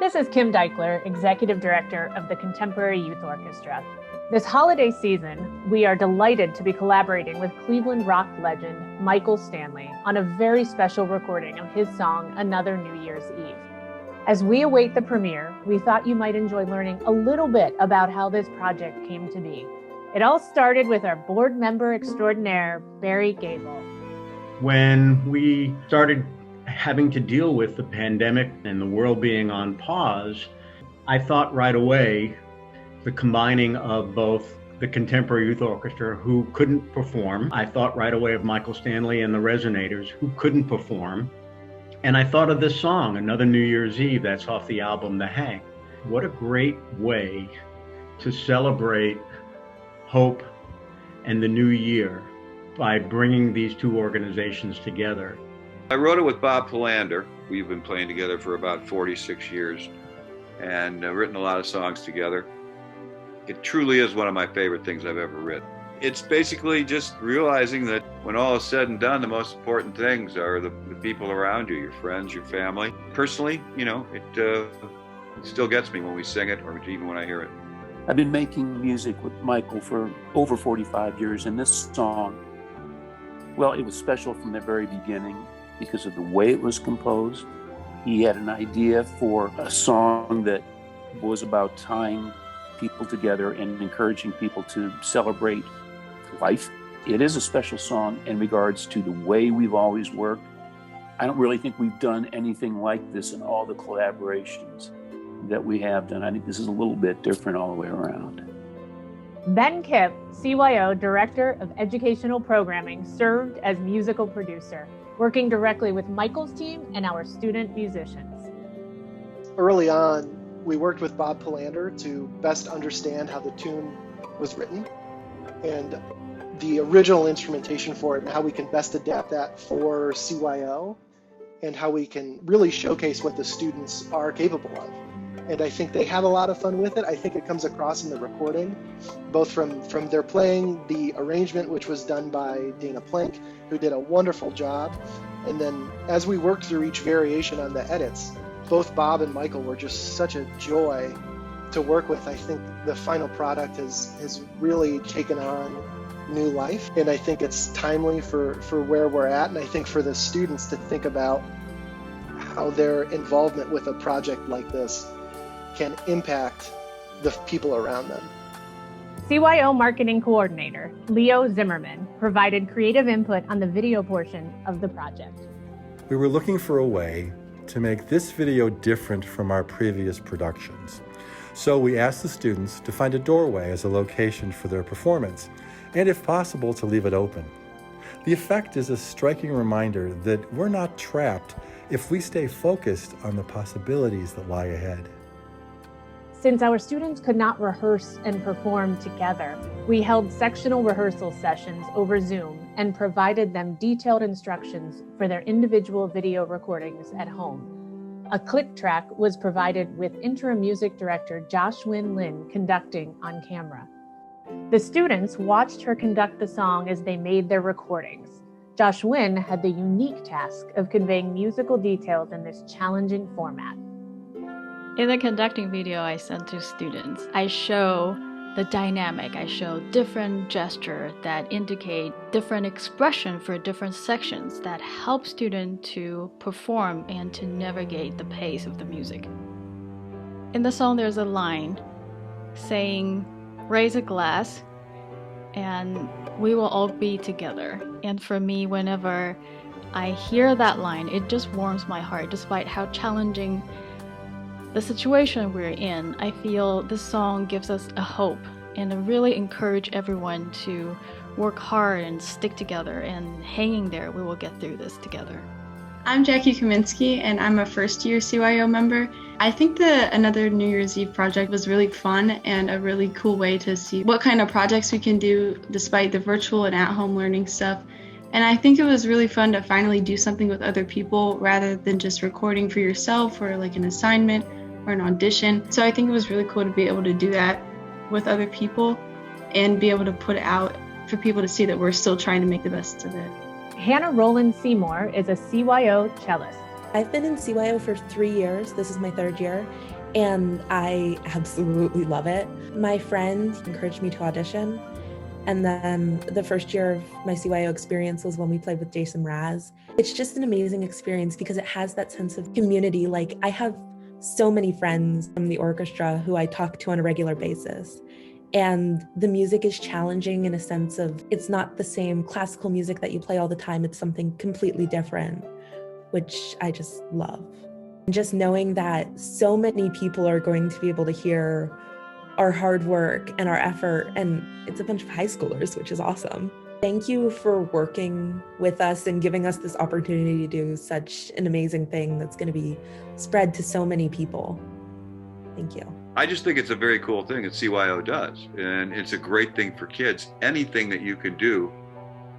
This is Kim Deichler, Executive Director of the Contemporary Youth Orchestra. This holiday season, we are delighted to be collaborating with Cleveland rock legend Michael Stanley on a very special recording of his song, Another New Year's Eve. As we await the premiere, we thought you might enjoy learning a little bit about how this project came to be. It all started with our board member extraordinaire, Barry Gable. When we started having to deal with the pandemic and the world being on pause, I thought right away the combining of both the Contemporary Youth Orchestra, who couldn't perform. I thought right away of Michael Stanley and the Resonators, who couldn't perform. And I thought of this song, Another New Year's Eve, that's off the album The Hang. What a great way to celebrate hope and the new year by bringing these two organizations together. I wrote it with Bob Palander. We've been playing together for about 46 years and written a lot of songs together. It truly is one of my favorite things I've ever written. It's basically just realizing that when all is said and done, the most important things are the people around you, your friends, your family. Personally, it still gets me when we sing it or even when I hear it. I've been making music with Michael for over 45 years, and this song, well, it was special from the very beginning because of the way it was composed. He had an idea for a song that was about tying people together and encouraging people to celebrate life. It is a special song in regards to the way we've always worked. I don't really think we've done anything like this in all the collaborations that we have done. I think this is a little bit different all the way around. Ben Kipp, CYO Director of Educational Programming, served as musical producer, working directly with Michael's team and our student musicians. Early on, we worked with Bob Palander to best understand how the tune was written and the original instrumentation for it and how we can best adapt that for CYO and how we can really showcase what the students are capable of. And I think they have a lot of fun with it. I think it comes across in the recording, both from their playing, the arrangement, which was done by Dana Plank, who did a wonderful job. And then as we worked through each variation on the edits, both Bob and Michael were just such a joy to work with. I think the final product has really taken on new life. And I think it's timely for where we're at. And I think for the students to think about how their involvement with a project like this can impact the people around them. CYO Marketing Coordinator, Leo Zimmerman, provided creative input on the video portion of the project. We were looking for a way to make this video different from our previous productions. So we asked the students to find a doorway as a location for their performance, and if possible, to leave it open. The effect is a striking reminder that we're not trapped if we stay focused on the possibilities that lie ahead. Since our students could not rehearse and perform together, we held sectional rehearsal sessions over Zoom and provided them detailed instructions for their individual video recordings at home. A click track was provided with interim music director Josh Wynn Lin conducting on camera. The students watched her conduct the song as they made their recordings. Josh Wynn had the unique task of conveying musical details in this challenging format. In the conducting video I sent to students, I show the dynamic. I show different gestures that indicate different expression for different sections that help students to perform and to navigate the pace of the music. In the song, there's a line saying, "Raise a glass and we will all be together." And for me, whenever I hear that line, it just warms my heart. Despite how challenging the situation we're in, I feel this song gives us a hope and really encourage everyone to work hard and stick together, and hanging there, we will get through this together. I'm Jackie Kaminsky, and I'm a first-year CYO member. I think the Another New Year's Eve project was really fun and a really cool way to see what kind of projects we can do despite the virtual and at-home learning stuff. And I think it was really fun to finally do something with other people rather than just recording for yourself or like an assignment or an audition. So I think it was really cool to be able to do that with other people and be able to put it out for people to see that we're still trying to make the best of it. Hannah Rowland Seymour is a CYO cellist. I've been in CYO for 3 years. This is my 3rd year, and I absolutely love it. My friend encouraged me to audition, and then the first year of my CYO experience was when we played with Jason Raz. It's just an amazing experience because it has that sense of community. Like, I have so many friends from the orchestra who I talk to on a regular basis. And the music is challenging in a sense of it's not the same classical music that you play all the time. It's something completely different, which I just love. And just knowing that so many people are going to be able to hear our hard work and our effort, and it's a bunch of high schoolers, which is awesome. Thank you for working with us and giving us this opportunity to do such an amazing thing that's going to be spread to so many people. Thank you. I just think it's a very cool thing that CYO does, and it's a great thing for kids. Anything that you can do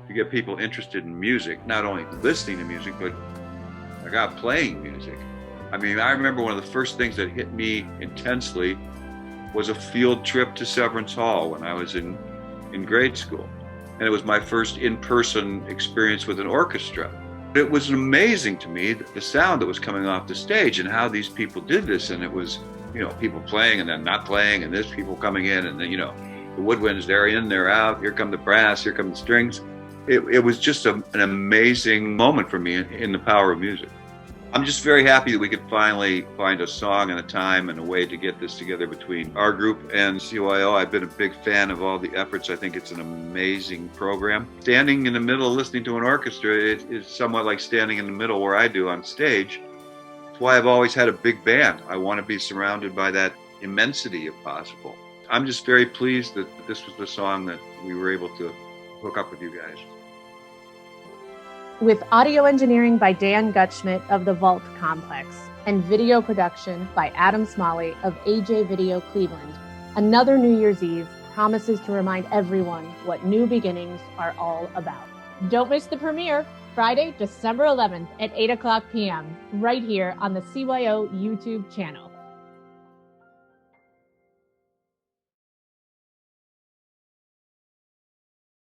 to get people interested in music, not only listening to music, but playing music. I mean, I remember one of the first things that hit me intensely was a field trip to Severance Hall when I was in grade school. And it was my first in-person experience with an orchestra. It was amazing to me, the sound that was coming off the stage and how these people did this. And it was, people playing and then not playing, and there's people coming in, and then, the woodwinds, they're in, they're out, here come the brass, here come the strings. It was just an amazing moment for me in the power of music. I'm just very happy that we could finally find a song and a time and a way to get this together between our group and CYO. I've been a big fan of all the efforts. I think it's an amazing program. Standing in the middle listening to an orchestra is somewhat like standing in the middle where I do on stage. That's why I've always had a big band. I want to be surrounded by that immensity if possible. I'm just very pleased that this was the song that we were able to hook up with you guys. With audio engineering by Dan Gutschmidt of the Vault Complex and video production by Adam Smalley of AJ Video Cleveland, another New Year's Eve promises to remind everyone what new beginnings are all about. Don't miss the premiere, Friday, December 11th at 8 o'clock p.m., right here on the CYO YouTube channel.